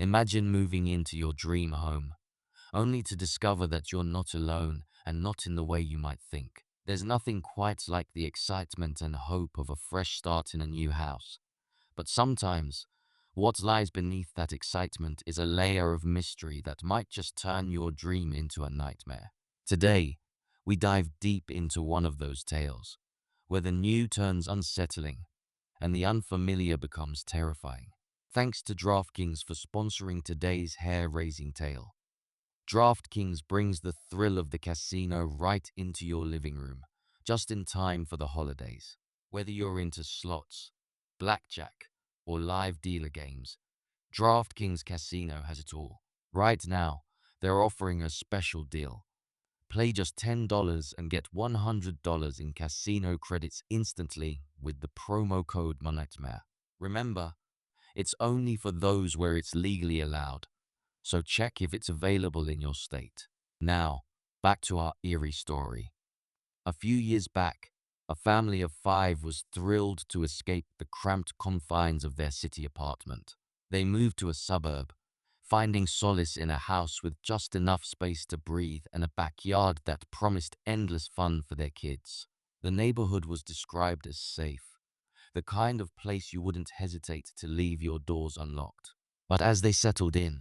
Imagine moving into your dream home, only to discover that you're not alone and not in the way you might think. There's nothing quite like the excitement and hope of a fresh start in a new house. But sometimes, what lies beneath that excitement is a layer of mystery that might just turn your dream into a nightmare. Today, we dive deep into one of those tales, where the new turns unsettling and the unfamiliar becomes terrifying. Thanks to DraftKings for sponsoring today's hair-raising tale. DraftKings brings the thrill of the casino right into your living room, just in time for the holidays. Whether you're into slots, blackjack, or live dealer games, DraftKings Casino has it all. Right now, they're offering a special deal. Play just $10 and get $100 in casino credits instantly with the promo code MONIGHTMARE. Remember, it's only for those where it's legally allowed, so check if it's available in your state. Now, back to our eerie story. A few years back, a family of five was thrilled to escape the cramped confines of their city apartment. They moved to a suburb, finding solace in a house with just enough space to breathe and a backyard that promised endless fun for their kids. The neighborhood was described as safe, the kind of place you wouldn't hesitate to leave your doors unlocked. But as they settled in,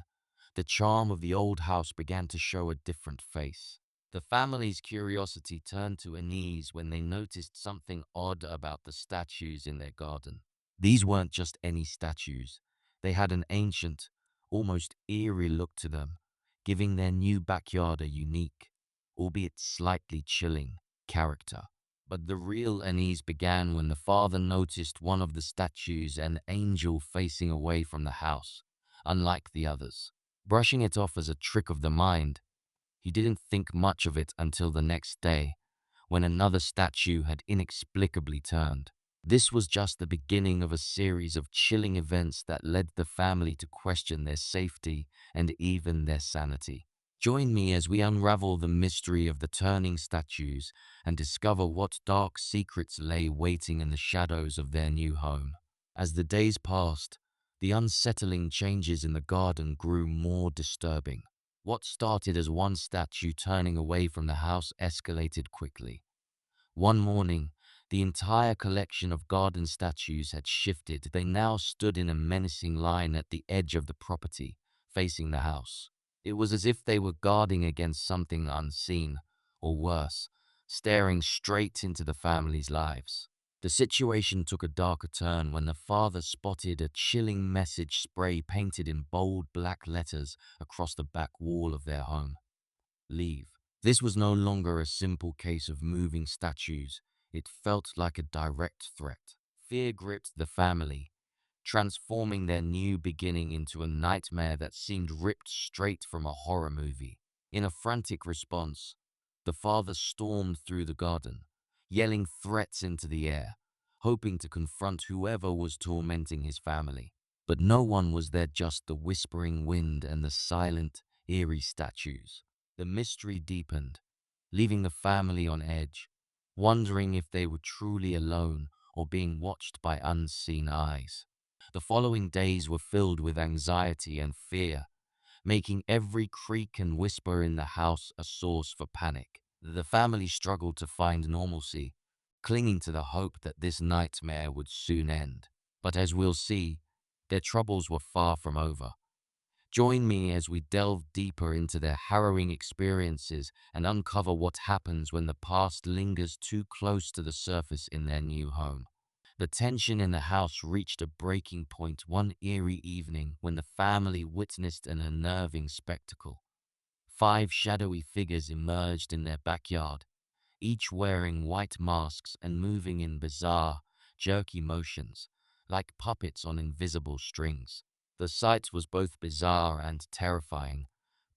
the charm of the old house began to show a different face. The family's curiosity turned to unease when they noticed something odd about the statues in their garden. These weren't just any statues. They had an ancient, almost eerie look to them, giving their new backyard a unique, albeit slightly chilling, character. But the real unease began when the father noticed one of the statues, an angel facing away from the house, unlike the others. Brushing it off as a trick of the mind, he didn't think much of it until the next day, when another statue had inexplicably turned. This was just the beginning of a series of chilling events that led the family to question their safety and even their sanity. Join me as we unravel the mystery of the turning statues and discover what dark secrets lay waiting in the shadows of their new home. As the days passed, the unsettling changes in the garden grew more disturbing. What started as one statue turning away from the house escalated quickly. One morning, the entire collection of garden statues had shifted. They now stood in a menacing line at the edge of the property, facing the house. It was as if they were guarding against something unseen, or worse, staring straight into the family's lives. The situation took a darker turn when the father spotted a chilling message spray painted in bold black letters across the back wall of their home. Leave. This was no longer a simple case of moving statues. It felt like a direct threat. Fear gripped the family, transforming their new beginning into a nightmare that seemed ripped straight from a horror movie. In a frantic response, the father stormed through the garden, yelling threats into the air, hoping to confront whoever was tormenting his family. But no one was there, just the whispering wind and the silent, eerie statues. The mystery deepened, leaving the family on edge, wondering if they were truly alone or being watched by unseen eyes. The following days were filled with anxiety and fear, making every creak and whisper in the house a source for panic. The family struggled to find normalcy, clinging to the hope that this nightmare would soon end. But as we'll see, their troubles were far from over. Join me as we delve deeper into their harrowing experiences and uncover what happens when the past lingers too close to the surface in their new home. The tension in the house reached a breaking point one eerie evening when the family witnessed an unnerving spectacle. Five shadowy figures emerged in their backyard, each wearing white masks and moving in bizarre, jerky motions, like puppets on invisible strings. The sight was both bizarre and terrifying,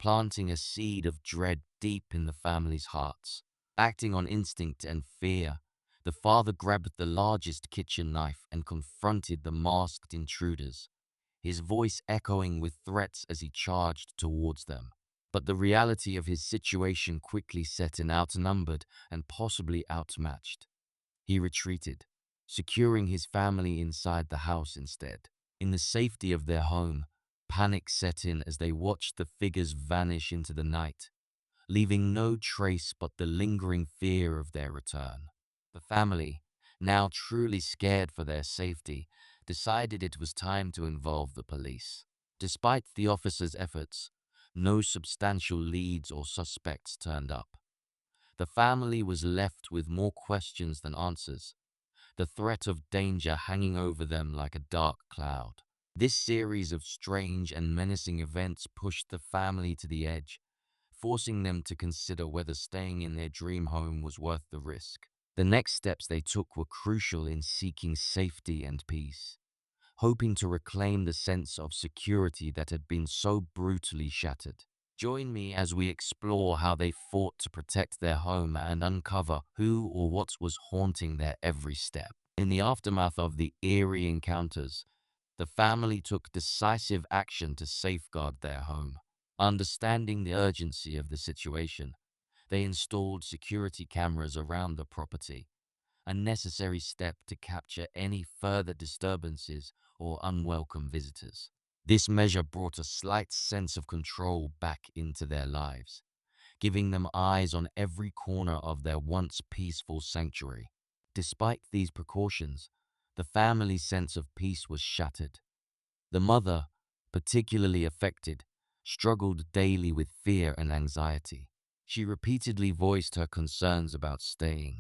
planting a seed of dread deep in the family's hearts. Acting on instinct and fear, the father grabbed the largest kitchen knife and confronted the masked intruders, his voice echoing with threats as he charged towards them. But the reality of his situation quickly set in. Outnumbered and possibly outmatched, he retreated, securing his family inside the house instead. In the safety of their home, Panic set in as they watched the figures vanish into the night, leaving no trace but the lingering fear of their return. The family, now truly scared for their safety, decided it was time to involve the police. Despite the officers' efforts, no substantial leads or suspects turned up. The family was left with more questions than answers, the threat of danger hanging over them like a dark cloud. This series of strange and menacing events pushed the family to the edge, forcing them to consider whether staying in their dream home was worth the risk. The next steps they took were crucial in seeking safety and peace, hoping to reclaim the sense of security that had been so brutally shattered. Join me as we explore how they fought to protect their home and uncover who or what was haunting their every step. In the aftermath of the eerie encounters, the family took decisive action to safeguard their home. Understanding the urgency of the situation, they installed security cameras around the property, a necessary step to capture any further disturbances or unwelcome visitors. This measure brought a slight sense of control back into their lives, giving them eyes on every corner of their once peaceful sanctuary. Despite these precautions, the family's sense of peace was shattered. The mother, particularly affected, struggled daily with fear and anxiety. She repeatedly voiced her concerns about staying,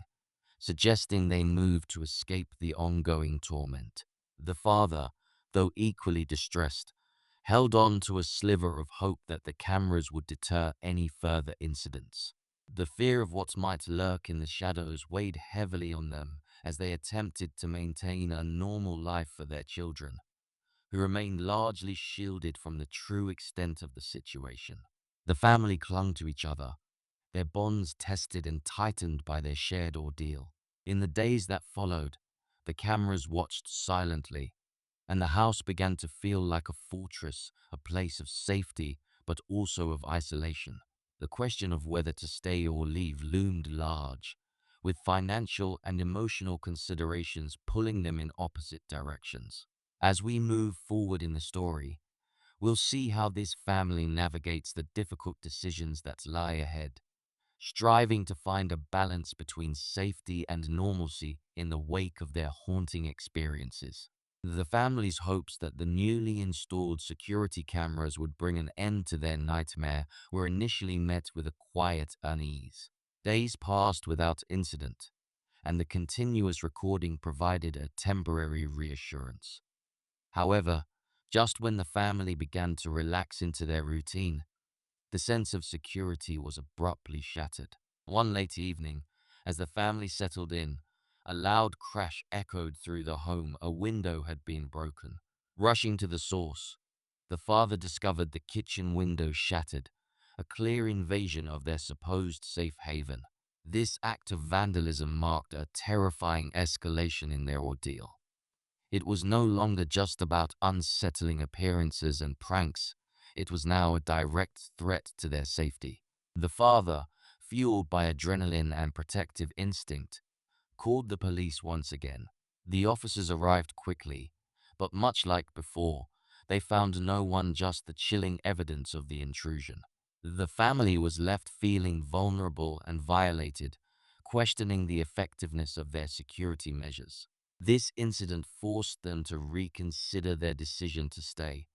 suggesting they move to escape the ongoing torment. The father, though equally distressed, held on to a sliver of hope that the cameras would deter any further incidents. The fear of what might lurk in the shadows weighed heavily on them as they attempted to maintain a normal life for their children, who remained largely shielded from the true extent of the situation. The family clung to each other, their bonds tested and tightened by their shared ordeal. In the days that followed, the cameras watched silently, and the house began to feel like a fortress, a place of safety, but also of isolation. The question of whether to stay or leave loomed large, with financial and emotional considerations pulling them in opposite directions. As we move forward in the story, we'll see how this family navigates the difficult decisions that lie ahead, striving to find a balance between safety and normalcy in the wake of their haunting experiences. The family's hopes that the newly installed security cameras would bring an end to their nightmare were initially met with a quiet unease. Days passed without incident, and the continuous recording provided a temporary reassurance. However, just when the family began to relax into their routine, the sense of security was abruptly shattered. One late evening, as the family settled in, a loud crash echoed through the home. A window had been broken. Rushing to the source, the father discovered the kitchen window shattered, a clear invasion of their supposed safe haven. This act of vandalism marked a terrifying escalation in their ordeal. It was no longer just about unsettling appearances and pranks. It was now a direct threat to their safety. The father, fueled by adrenaline and protective instinct, called the police once again. The officers arrived quickly, but much like before, they found no one, just the chilling evidence of the intrusion. The family was left feeling vulnerable and violated, questioning the effectiveness of their security measures. This incident forced them to reconsider their decision to stay.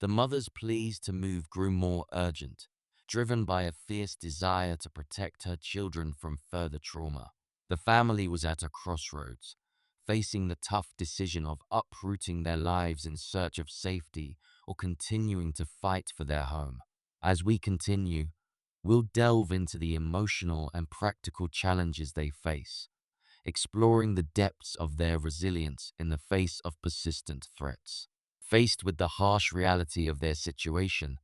The mother's pleas to move grew more urgent, driven by a fierce desire to protect her children from further trauma. The family was at a crossroads, facing the tough decision of uprooting their lives in search of safety or continuing to fight for their home. As we continue, we'll delve into the emotional and practical challenges they face, exploring the depths of their resilience in the face of persistent threats. Faced with the harsh reality of their situation,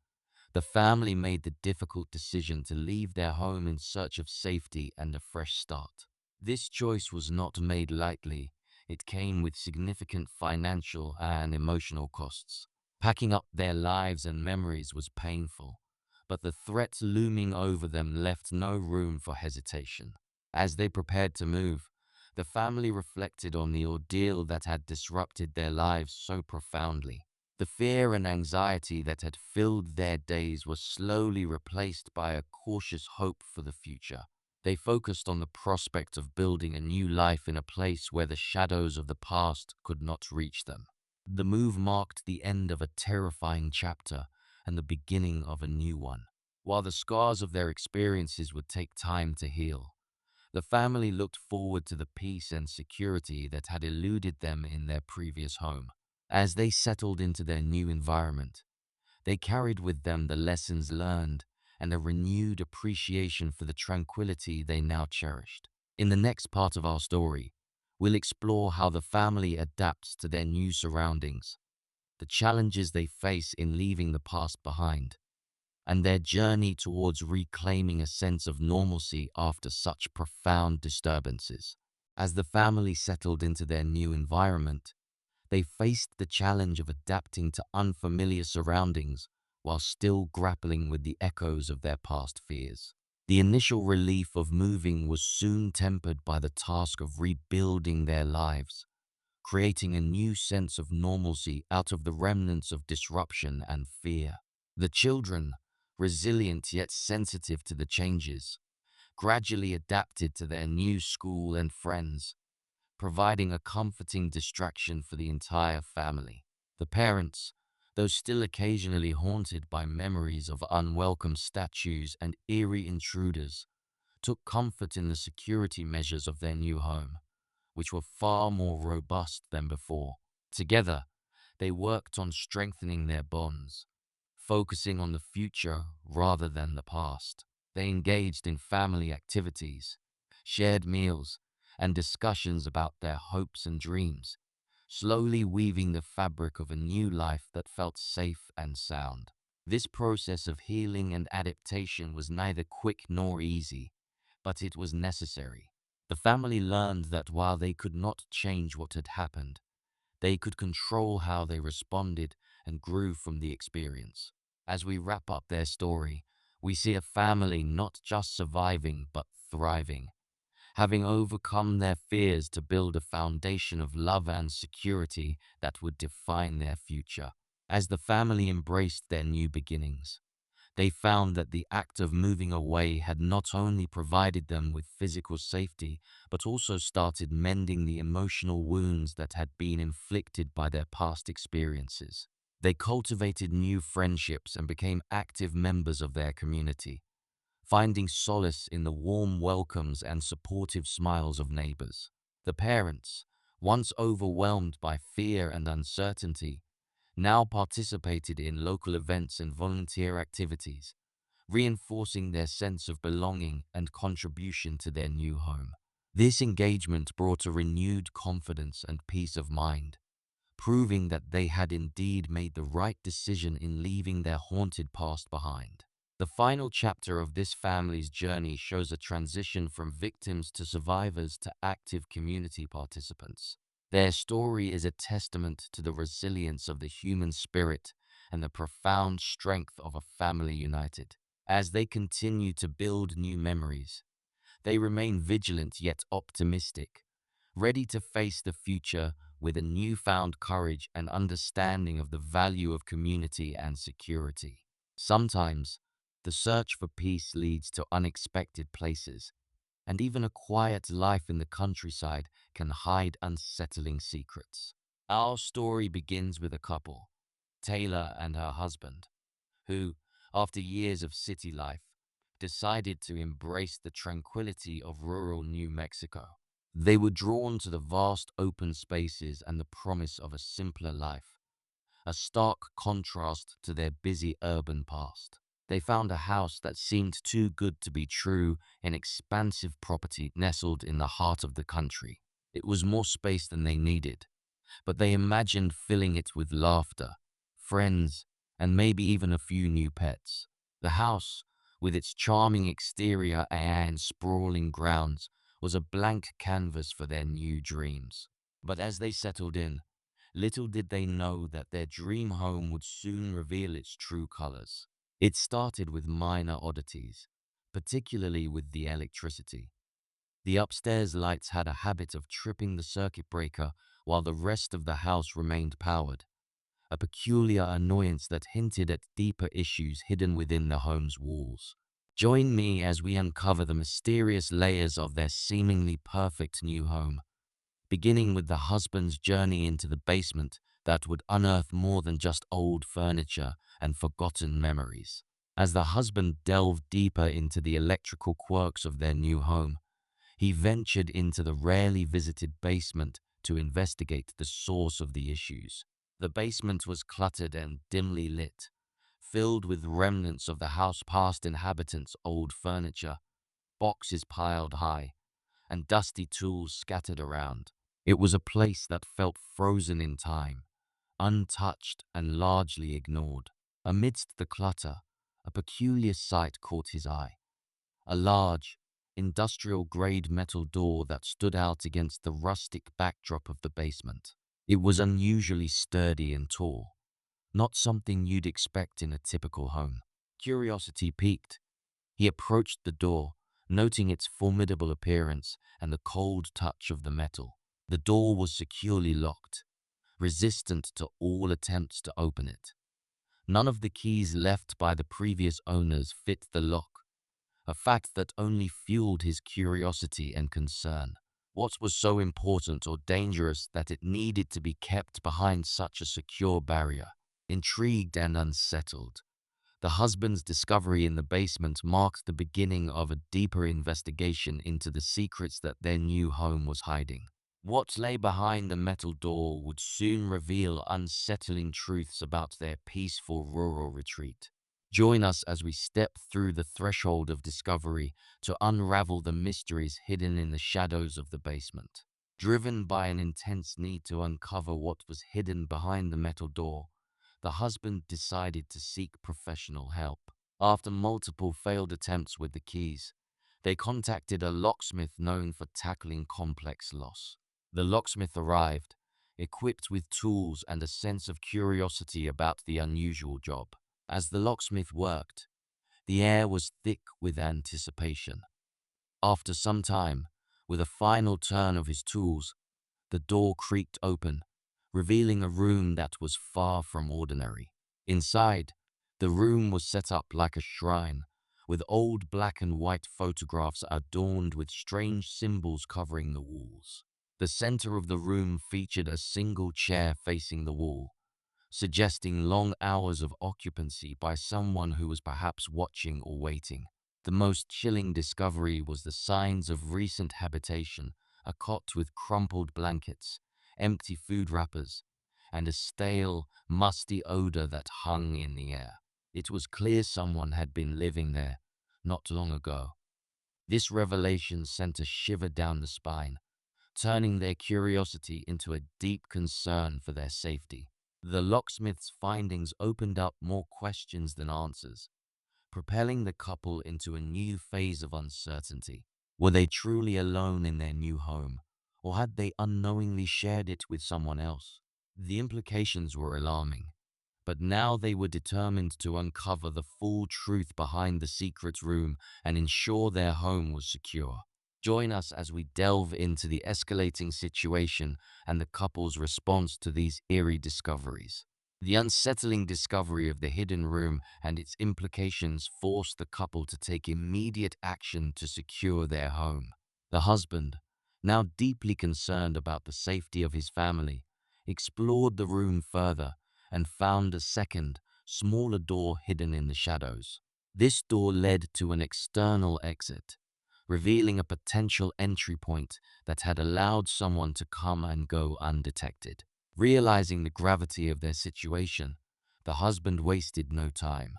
the family made the difficult decision to leave their home in search of safety and a fresh start. This choice was not made lightly. It came with significant financial and emotional costs. Packing up their lives and memories was painful, but the threat looming over them left no room for hesitation. As they prepared to move, the family reflected on the ordeal that had disrupted their lives so profoundly. The fear and anxiety that had filled their days was slowly replaced by a cautious hope for the future. They focused on the prospect of building a new life in a place where the shadows of the past could not reach them. The move marked the end of a terrifying chapter and the beginning of a new one. While the scars of their experiences would take time to heal, the family looked forward to the peace and security that had eluded them in their previous home. As they settled into their new environment, they carried with them the lessons learned and a renewed appreciation for the tranquility they now cherished. In the next part of our story, we'll explore how the family adapts to their new surroundings, the challenges they face in leaving the past behind, and their journey towards reclaiming a sense of normalcy after such profound disturbances. As the family settled into their new environment, they faced the challenge of adapting to unfamiliar surroundings while still grappling with the echoes of their past fears. The initial relief of moving was soon tempered by the task of rebuilding their lives, creating a new sense of normalcy out of the remnants of disruption and fear. The children, resilient yet sensitive to the changes, gradually adapted to their new school and friends, providing a comforting distraction for the entire family. The parents, though still occasionally haunted by memories of unwelcome statues and eerie intruders, took comfort in the security measures of their new home, which were far more robust than before. Together, they worked on strengthening their bonds, focusing on the future rather than the past. They engaged in family activities, shared meals, and discussions about their hopes and dreams, slowly weaving the fabric of a new life that felt safe and sound. This process of healing and adaptation was neither quick nor easy, but it was necessary. The family learned that while they could not change what had happened, they could control how they responded and grew from the experience. As we wrap up their story, we see a family not just surviving but thriving, having overcome their fears to build a foundation of love and security that would define their future. As the family embraced their new beginnings, they found that the act of moving away had not only provided them with physical safety, but also started mending the emotional wounds that had been inflicted by their past experiences. They cultivated new friendships and became active members of their community, finding solace in the warm welcomes and supportive smiles of neighbors. The parents, once overwhelmed by fear and uncertainty, now participated in local events and volunteer activities, reinforcing their sense of belonging and contribution to their new home. This engagement brought a renewed confidence and peace of mind, proving that they had indeed made the right decision in leaving their haunted past behind. The final chapter of this family's journey shows a transition from victims to survivors to active community participants. Their story is a testament to the resilience of the human spirit and the profound strength of a family united. As they continue to build new memories, they remain vigilant yet optimistic, ready to face the future with a newfound courage and understanding of the value of community and security. Sometimes, the search for peace leads to unexpected places, and even a quiet life in the countryside can hide unsettling secrets. Our story begins with a couple, Taylor and her husband, who, after years of city life, decided to embrace the tranquility of rural New Mexico. They were drawn to the vast open spaces and the promise of a simpler life, a stark contrast to their busy urban past. They found a house that seemed too good to be true, an expansive property nestled in the heart of the country. It was more space than they needed, but they imagined filling it with laughter, friends, and maybe even a few new pets. The house, with its charming exterior and sprawling grounds, was a blank canvas for their new dreams. But as they settled in, little did they know that their dream home would soon reveal its true colors. It started with minor oddities, particularly with the electricity. The upstairs lights had a habit of tripping the circuit breaker while the rest of the house remained powered, a peculiar annoyance that hinted at deeper issues hidden within the home's walls. Join me as we uncover the mysterious layers of their seemingly perfect new home, beginning with the husband's journey into the basement that would unearth more than just old furniture and forgotten memories. As the husband delved deeper into the electrical quirks of their new home, he ventured into the rarely visited basement to investigate the source of the issues. The basement was cluttered and dimly lit, filled with remnants of the house's past inhabitants' old furniture, boxes piled high, and dusty tools scattered around. It was a place that felt frozen in time, untouched and largely ignored. Amidst the clutter, a peculiar sight caught his eye. A large, industrial-grade metal door that stood out against the rustic backdrop of the basement. It was unusually sturdy and tall, not something you'd expect in a typical home. Curiosity piqued. He approached the door, noting its formidable appearance and the cold touch of the metal. The door was securely locked, resistant to all attempts to open it. None of the keys left by the previous owners fit the lock, a fact that only fueled his curiosity and concern. What was so important or dangerous that it needed to be kept behind such a secure barrier? Intrigued and unsettled, the husband's discovery in the basement marked the beginning of a deeper investigation into the secrets that their new home was hiding. What lay behind the metal door would soon reveal unsettling truths about their peaceful rural retreat. Join us as we step through the threshold of discovery to unravel the mysteries hidden in the shadows of the basement. Driven by an intense need to uncover what was hidden behind the metal door, the husband decided to seek professional help. After multiple failed attempts with the keys, they contacted a locksmith known for tackling complex loss. The locksmith arrived, equipped with tools and a sense of curiosity about the unusual job. As the locksmith worked, the air was thick with anticipation. After some time, with a final turn of his tools, the door creaked open, revealing a room that was far from ordinary. Inside, the room was set up like a shrine, with old black and white photographs adorned with strange symbols covering the walls. The center of the room featured a single chair facing the wall, suggesting long hours of occupancy by someone who was perhaps watching or waiting. The most chilling discovery was the signs of recent habitation: a cot with crumpled blankets, empty food wrappers, and a stale, musty odor that hung in the air. It was clear someone had been living there not long ago. This revelation sent a shiver down the spine, turning their curiosity into a deep concern for their safety. The locksmith's findings opened up more questions than answers, propelling the couple into a new phase of uncertainty. Were they truly alone in their new home, or had they unknowingly shared it with someone else? The implications were alarming, but now they were determined to uncover the full truth behind the secret room and ensure their home was secure. Join us as we delve into the escalating situation and the couple's response to these eerie discoveries. The unsettling discovery of the hidden room and its implications forced the couple to take immediate action to secure their home. The husband, now deeply concerned about the safety of his family, explored the room further and found a second, smaller door hidden in the shadows. This door led to an external exit, revealing a potential entry point that had allowed someone to come and go undetected. Realizing the gravity of their situation, the husband wasted no time.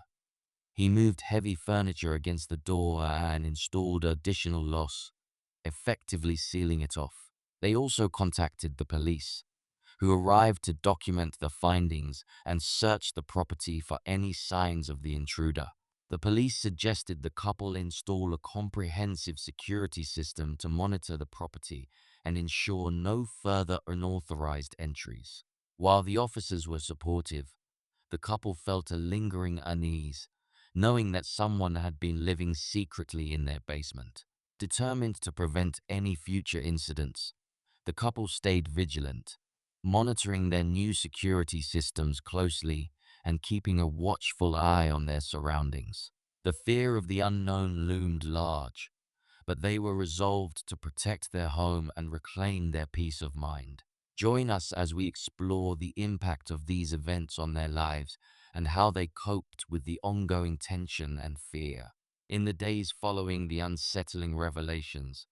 He moved heavy furniture against the door and installed additional locks, effectively sealing it off. They also contacted the police, who arrived to document the findings and search the property for any signs of the intruder. The police suggested the couple install a comprehensive security system to monitor the property and ensure no further unauthorized entries. While the officers were supportive, the couple felt a lingering unease, knowing that someone had been living secretly in their basement. Determined to prevent any future incidents, the couple stayed vigilant, monitoring their new security systems closely and keeping a watchful eye on their surroundings. The fear of the unknown loomed large, but they were resolved to protect their home and reclaim their peace of mind. Join us as we explore the impact of these events on their lives and how they coped with the ongoing tension and fear. In the days following the unsettling revelations,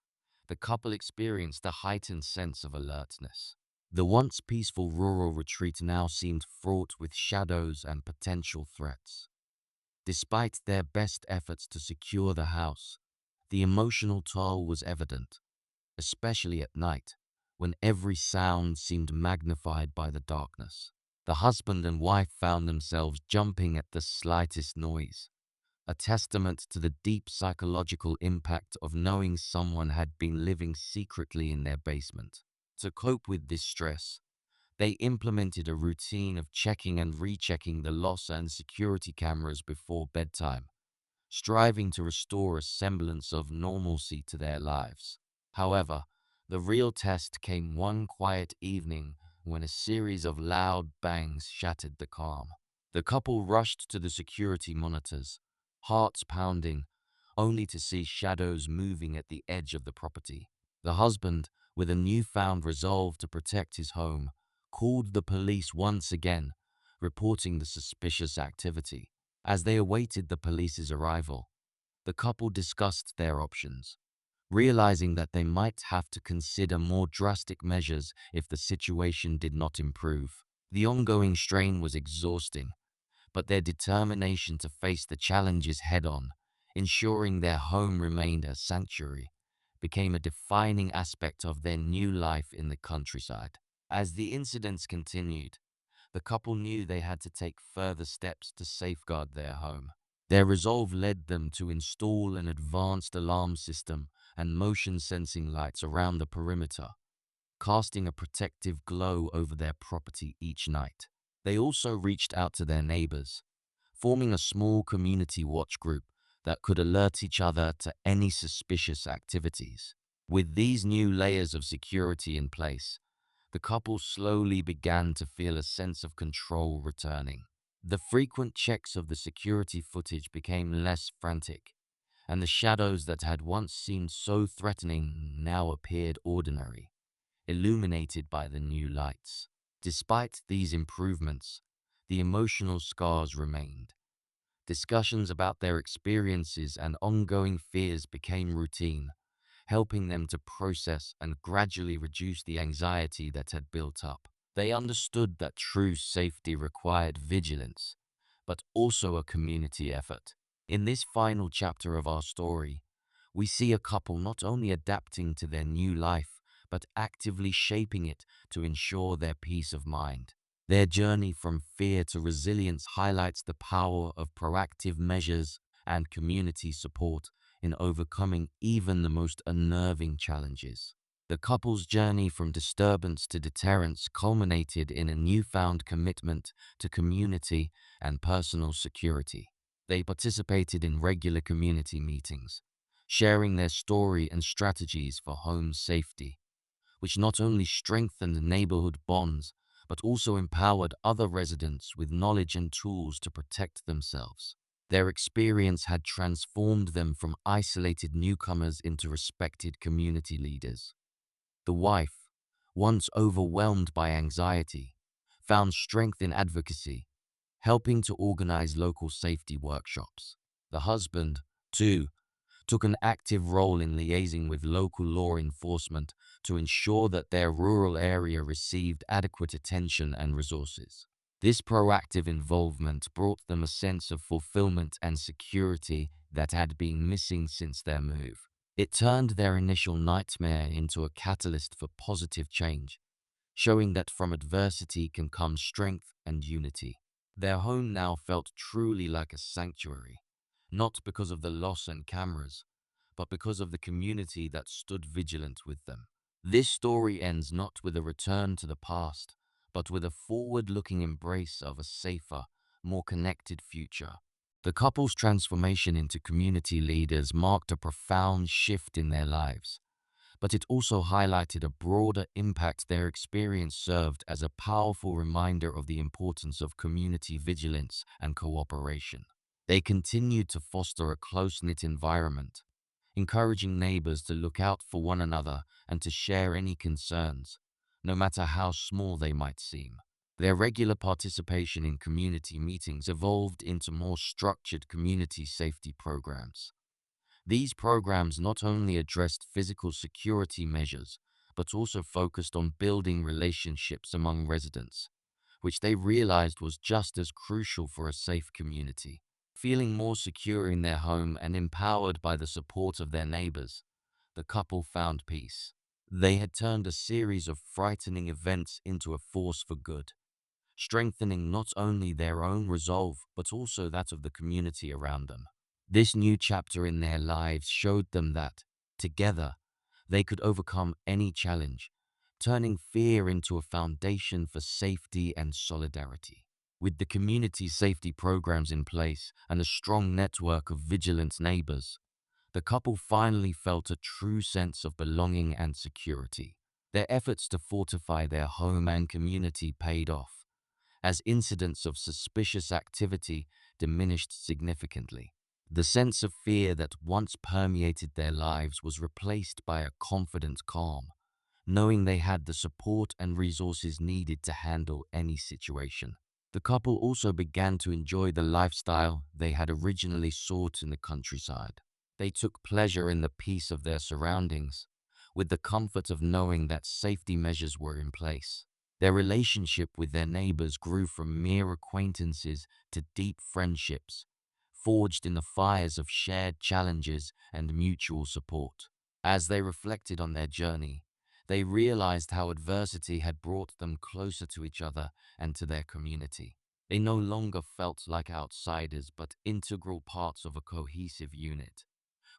the couple experienced a heightened sense of alertness. The once peaceful rural retreat now seemed fraught with shadows and potential threats. Despite their best efforts to secure the house, the emotional toll was evident, especially at night, when every sound seemed magnified by the darkness. The husband and wife found themselves jumping at the slightest noise, a testament to the deep psychological impact of knowing someone had been living secretly in their basement. To cope with this stress, they implemented a routine of checking and rechecking the loss and security cameras before bedtime, striving to restore a semblance of normalcy to their lives. However, the real test came one quiet evening when a series of loud bangs shattered the calm. The couple rushed to the security monitors, hearts pounding, only to see shadows moving at the edge of the property. The husband, with a newfound resolve to protect his home, called the police once again, reporting the suspicious activity. As they awaited the police's arrival, the couple discussed their options, realizing that they might have to consider more drastic measures if the situation did not improve. The ongoing strain was exhausting, but their determination to face the challenges head-on, ensuring their home remained a sanctuary, became a defining aspect of their new life in the countryside. As the incidents continued, the couple knew they had to take further steps to safeguard their home. Their resolve led them to install an advanced alarm system and motion sensing lights around the perimeter, casting a protective glow over their property each night. They also reached out to their neighbors, forming a small community watch group that could alert each other to any suspicious activities. With these new layers of security in place, the couple slowly began to feel a sense of control returning. The frequent checks of the security footage became less frantic, and the shadows that had once seemed so threatening now appeared ordinary, illuminated by the new lights. Despite these improvements, the emotional scars remained. Discussions about their experiences and ongoing fears became routine, helping them to process and gradually reduce the anxiety that had built up. They understood that true safety required vigilance, but also a community effort. In this final chapter of our story, we see a couple not only adapting to their new life, but actively shaping it to ensure their peace of mind. Their journey from fear to resilience highlights the power of proactive measures and community support in overcoming even the most unnerving challenges. The couple's journey from disturbance to deterrence culminated in a newfound commitment to community and personal security. They participated in regular community meetings, sharing their story and strategies for home safety, which not only strengthened neighborhood bonds, but also empowered other residents with knowledge and tools to protect themselves. Their experience had transformed them from isolated newcomers into respected community leaders. The wife, once overwhelmed by anxiety, found strength in advocacy, helping to organize local safety workshops. The husband, too, took an active role in liaising with local law enforcement to ensure that their rural area received adequate attention and resources. This proactive involvement brought them a sense of fulfillment and security that had been missing since their move. It turned their initial nightmare into a catalyst for positive change, showing that from adversity can come strength and unity. Their home now felt truly like a sanctuary, not because of the loss and cameras, but because of the community that stood vigilant with them. This story ends not with a return to the past, but with a forward-looking embrace of a safer, more connected future. The couple's transformation into community leaders marked a profound shift in their lives, but it also highlighted a broader impact. Their experience served as a powerful reminder of the importance of community vigilance and cooperation. They continued to foster a close-knit environment, encouraging neighbors to look out for one another and to share any concerns, no matter how small they might seem. Their regular participation in community meetings evolved into more structured community safety programs. These programs not only addressed physical security measures, but also focused on building relationships among residents, which they realized was just as crucial for a safe community. Feeling more secure in their home and empowered by the support of their neighbors, the couple found peace. They had turned a series of frightening events into a force for good, strengthening not only their own resolve but also that of the community around them. This new chapter in their lives showed them that, together, they could overcome any challenge, turning fear into a foundation for safety and solidarity. With the community safety programs in place and a strong network of vigilant neighbors, the couple finally felt a true sense of belonging and security. Their efforts to fortify their home and community paid off, as incidents of suspicious activity diminished significantly. The sense of fear that once permeated their lives was replaced by a confident calm, knowing they had the support and resources needed to handle any situation. The couple also began to enjoy the lifestyle they had originally sought in the countryside. They took pleasure in the peace of their surroundings, with the comfort of knowing that safety measures were in place. Their relationship with their neighbors grew from mere acquaintances to deep friendships, forged in the fires of shared challenges and mutual support. As they reflected on their journey, they realized how adversity had brought them closer to each other and to their community. They no longer felt like outsiders but integral parts of a cohesive unit,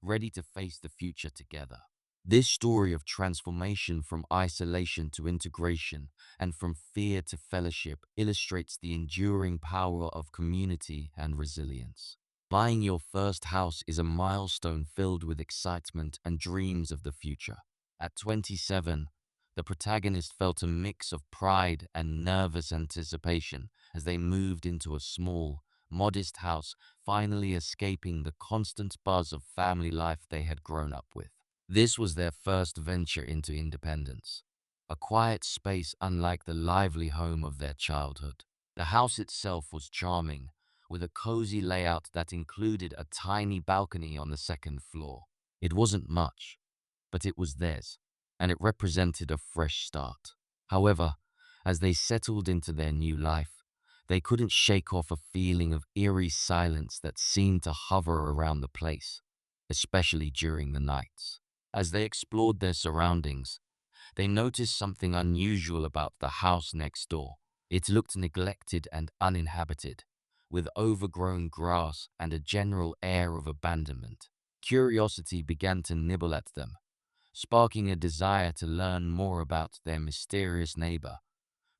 ready to face the future together. This story of transformation from isolation to integration and from fear to fellowship illustrates the enduring power of community and resilience. Buying your first house is a milestone filled with excitement and dreams of the future. At 27, the protagonist felt a mix of pride and nervous anticipation as they moved into a small, modest house, finally escaping the constant buzz of family life they had grown up with. This was their first venture into independence, a quiet space unlike the lively home of their childhood. The house itself was charming, with a cozy layout that included a tiny balcony on the second floor. It wasn't much, but it was theirs, and it represented a fresh start. However, as they settled into their new life, they couldn't shake off a feeling of eerie silence that seemed to hover around the place, especially during the nights. As they explored their surroundings, they noticed something unusual about the house next door. It looked neglected and uninhabited, with overgrown grass and a general air of abandonment. Curiosity began to nibble at them, sparking a desire to learn more about their mysterious neighbor,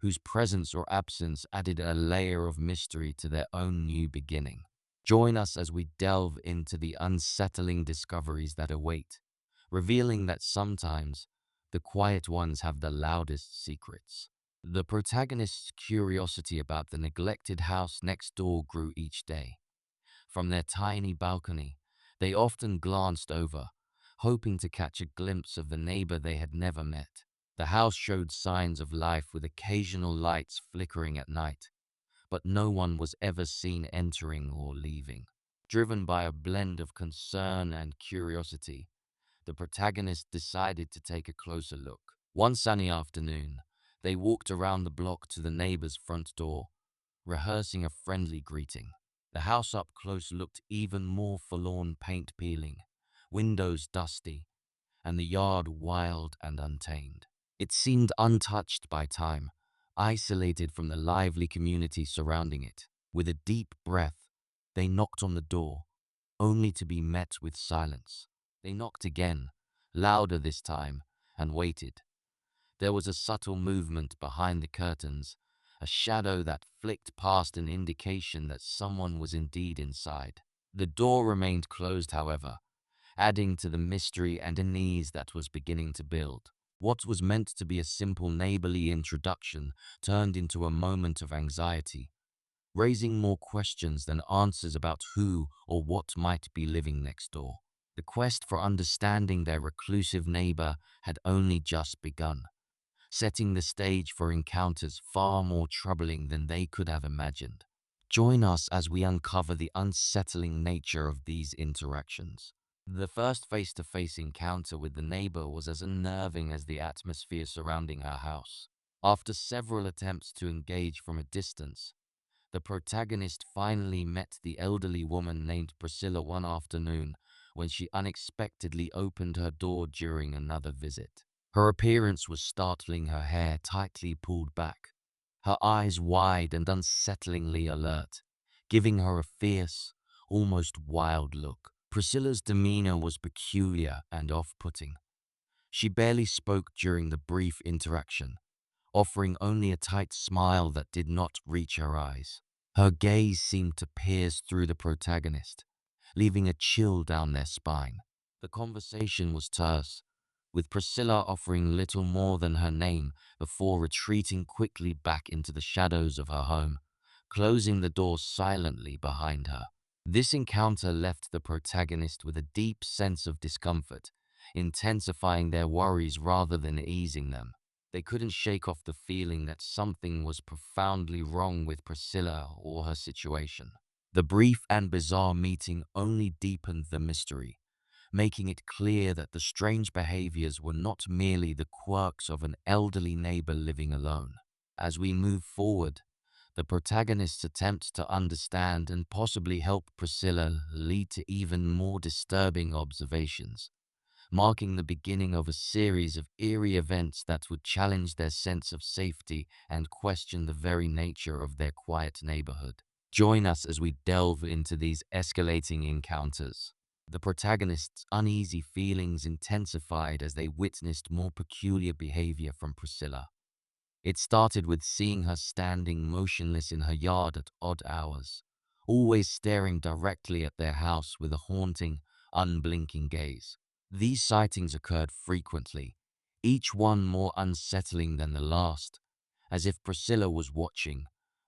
whose presence or absence added a layer of mystery to their own new beginning. Join us as we delve into the unsettling discoveries that await, revealing that sometimes the quiet ones have the loudest secrets. The protagonist's curiosity about the neglected house next door grew each day. From their tiny balcony, they often glanced over, hoping to catch a glimpse of the neighbor they had never met. The house showed signs of life with occasional lights flickering at night, but no one was ever seen entering or leaving. Driven by a blend of concern and curiosity, the protagonist decided to take a closer look. One sunny afternoon, they walked around the block to the neighbor's front door, rehearsing a friendly greeting. The house up close looked even more forlorn, paint peeling, windows dusty, and the yard wild and untamed. It seemed untouched by time, isolated from the lively community surrounding it. With a deep breath, they knocked on the door, only to be met with silence. They knocked again, louder this time, and waited. There was a subtle movement behind the curtains, a shadow that flicked past, an indication that someone was indeed inside. The door remained closed, however, adding to the mystery and unease that was beginning to build. What was meant to be a simple neighborly introduction turned into a moment of anxiety, raising more questions than answers about who or what might be living next door. The quest for understanding their reclusive neighbor had only just begun, setting the stage for encounters far more troubling than they could have imagined. Join us as we uncover the unsettling nature of these interactions. The first face-to-face encounter with the neighbor was as unnerving as the atmosphere surrounding her house. After several attempts to engage from a distance, the protagonist finally met the elderly woman named Priscilla one afternoon when she unexpectedly opened her door during another visit. Her appearance was startling, her hair tightly pulled back, her eyes wide and unsettlingly alert, giving her a fierce, almost wild look. Priscilla's demeanor was peculiar and off-putting. She barely spoke during the brief interaction, offering only a tight smile that did not reach her eyes. Her gaze seemed to pierce through the protagonist, leaving a chill down their spine. The conversation was terse, with Priscilla offering little more than her name before retreating quickly back into the shadows of her home, closing the door silently behind her. This encounter left the protagonist with a deep sense of discomfort, intensifying their worries rather than easing them. They couldn't shake off the feeling that something was profoundly wrong with Priscilla or her situation. The brief and bizarre meeting only deepened the mystery, making it clear that the strange behaviors were not merely the quirks of an elderly neighbor living alone. As we move forward, the protagonist's attempts to understand and possibly help Priscilla lead to even more disturbing observations, marking the beginning of a series of eerie events that would challenge their sense of safety and question the very nature of their quiet neighborhood. Join us as we delve into these escalating encounters. The protagonist's uneasy feelings intensified as they witnessed more peculiar behavior from Priscilla. It started with seeing her standing motionless in her yard at odd hours, always staring directly at their house with a haunting, unblinking gaze. These sightings occurred frequently, each one more unsettling than the last, as if Priscilla was watching,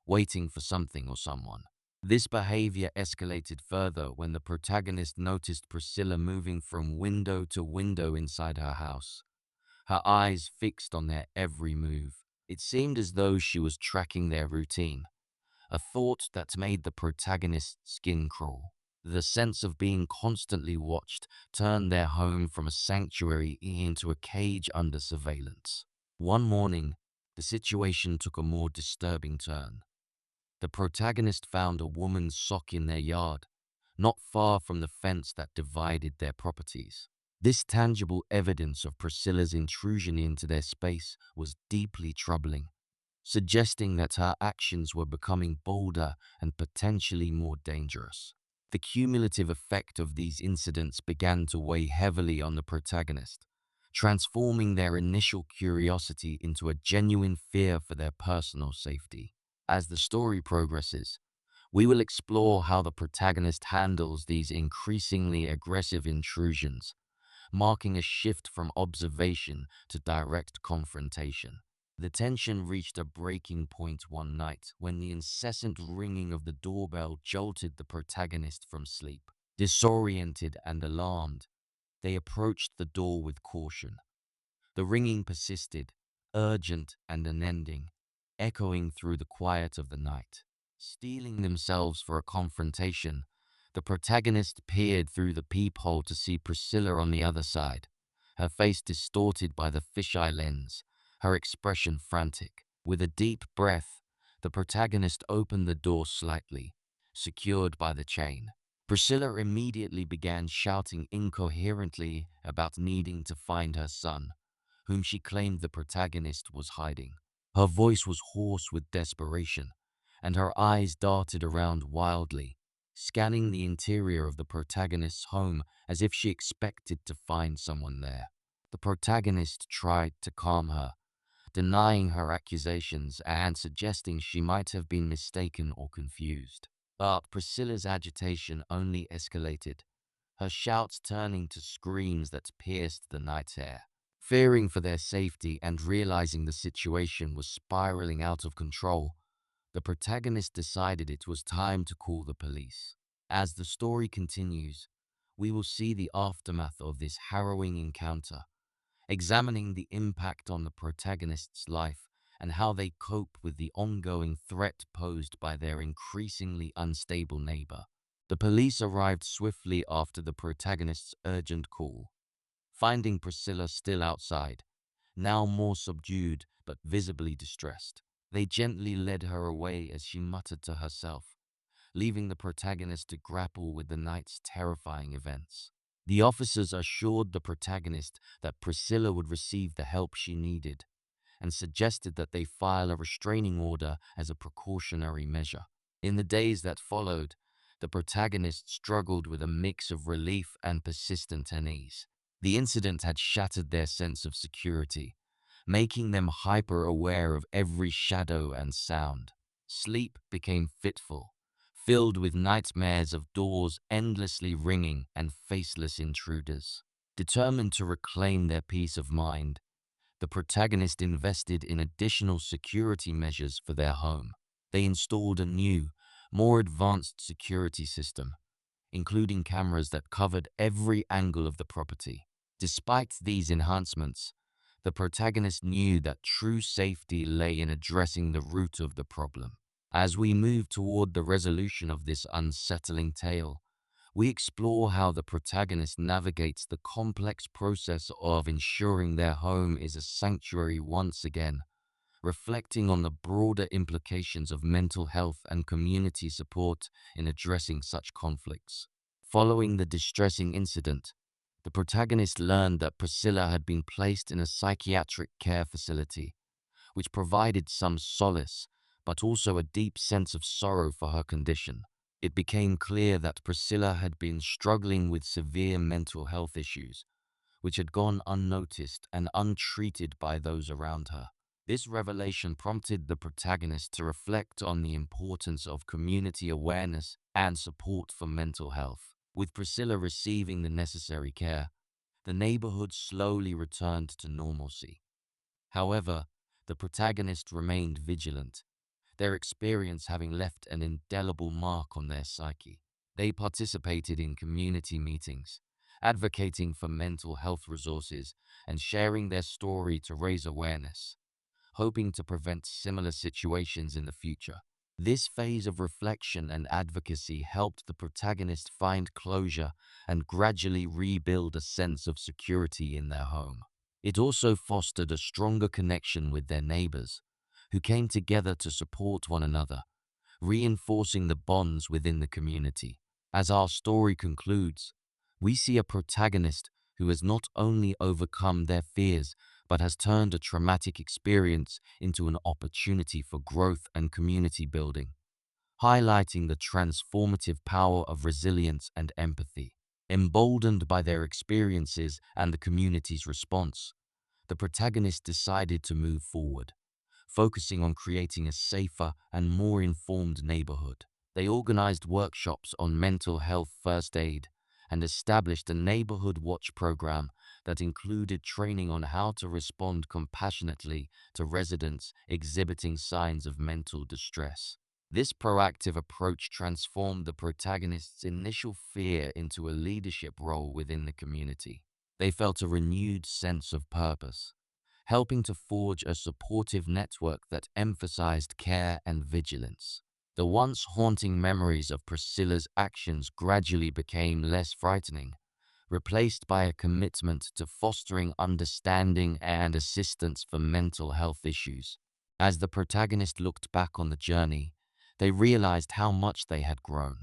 waiting for something or someone. This behavior escalated further when the protagonist noticed Priscilla moving from window to window inside her house, her eyes fixed on their every move. It seemed as though she was tracking their routine, a thought that made the protagonist's skin crawl. The sense of being constantly watched turned their home from a sanctuary into a cage under surveillance. One morning, the situation took a more disturbing turn. The protagonist found a woman's sock in their yard, not far from the fence that divided their properties. This tangible evidence of Priscilla's intrusion into their space was deeply troubling, suggesting that her actions were becoming bolder and potentially more dangerous. The cumulative effect of these incidents began to weigh heavily on the protagonist, transforming their initial curiosity into a genuine fear for their personal safety. As the story progresses, we will explore how the protagonist handles these increasingly aggressive intrusions, marking a shift from observation to direct confrontation. The tension reached a breaking point one night when the incessant ringing of the doorbell jolted the protagonist from sleep. Disoriented and alarmed, they approached the door with caution. The ringing persisted, urgent and unending, echoing through the quiet of the night. Steeling themselves for a confrontation, the protagonist peered through the peephole to see Priscilla on the other side, her face distorted by the fisheye lens, her expression frantic. With a deep breath, the protagonist opened the door slightly, secured by the chain. Priscilla immediately began shouting incoherently about needing to find her son, whom she claimed the protagonist was hiding. Her voice was hoarse with desperation, and her eyes darted around wildly, scanning the interior of the protagonist's home as if she expected to find someone there. The protagonist tried to calm her, denying her accusations and suggesting she might have been mistaken or confused. But Priscilla's agitation only escalated, her shouts turning to screams that pierced the night air. Fearing for their safety and realizing the situation was spiraling out of control, the protagonist decided it was time to call the police. As the story continues, we will see the aftermath of this harrowing encounter, examining the impact on the protagonist's life and how they cope with the ongoing threat posed by their increasingly unstable neighbor. The police arrived swiftly after the protagonist's urgent call. Finding Priscilla still outside, now more subdued but visibly distressed, they gently led her away as she muttered to herself, leaving the protagonist to grapple with the night's terrifying events. The officers assured the protagonist that Priscilla would receive the help she needed and suggested that they file a restraining order as a precautionary measure. In the days that followed, the protagonist struggled with a mix of relief and persistent unease. The incident had shattered their sense of security, making them hyper-aware of every shadow and sound. Sleep became fitful, filled with nightmares of doors endlessly ringing and faceless intruders. Determined to reclaim their peace of mind, the protagonist invested in additional security measures for their home. They installed a new, more advanced security system, including cameras that covered every angle of the property. Despite these enhancements, the protagonist knew that true safety lay in addressing the root of the problem. As we move toward the resolution of this unsettling tale, we explore how the protagonist navigates the complex process of ensuring their home is a sanctuary once again, reflecting on the broader implications of mental health and community support in addressing such conflicts. Following the distressing incident, the protagonist learned that Priscilla had been placed in a psychiatric care facility, which provided some solace, but also a deep sense of sorrow for her condition. It became clear that Priscilla had been struggling with severe mental health issues, which had gone unnoticed and untreated by those around her. This revelation prompted the protagonist to reflect on the importance of community awareness and support for mental health. With Priscilla receiving the necessary care, the neighborhood slowly returned to normalcy. However, the protagonist remained vigilant, their experience having left an indelible mark on their psyche. They participated in community meetings, advocating for mental health resources and sharing their story to raise awareness, hoping to prevent similar situations in the future. This phase of reflection and advocacy helped the protagonist find closure and gradually rebuild a sense of security in their home. It also fostered a stronger connection with their neighbors, who came together to support one another, reinforcing the bonds within the community. As our story concludes, we see a protagonist who has not only overcome their fears, but has turned a traumatic experience into an opportunity for growth and community building, highlighting the transformative power of resilience and empathy. Emboldened by their experiences and the community's response, the protagonist decided to move forward, focusing on creating a safer and more informed neighborhood. They organized workshops on mental health first aid and established a neighborhood watch program that included training on how to respond compassionately to residents exhibiting signs of mental distress. This proactive approach transformed the protagonist's initial fear into a leadership role within the community. They felt a renewed sense of purpose, helping to forge a supportive network that emphasized care and vigilance. The once haunting memories of Priscilla's actions gradually became less frightening, replaced by a commitment to fostering understanding and assistance for mental health issues. As the protagonist looked back on the journey, they realized how much they had grown.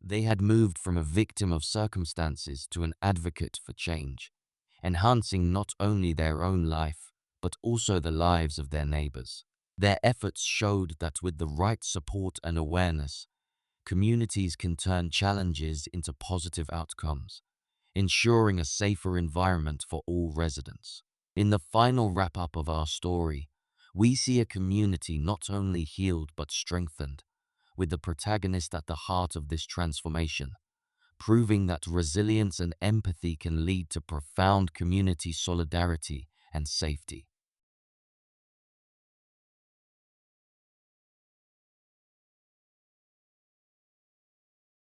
They had moved from a victim of circumstances to an advocate for change, enhancing not only their own life, but also the lives of their neighbors. Their efforts showed that with the right support and awareness, communities can turn challenges into positive outcomes, ensuring a safer environment for all residents. In the final wrap-up of our story, we see a community not only healed but strengthened, with the protagonist at the heart of this transformation. proving that resilience and empathy can lead to profound community solidarity and safety.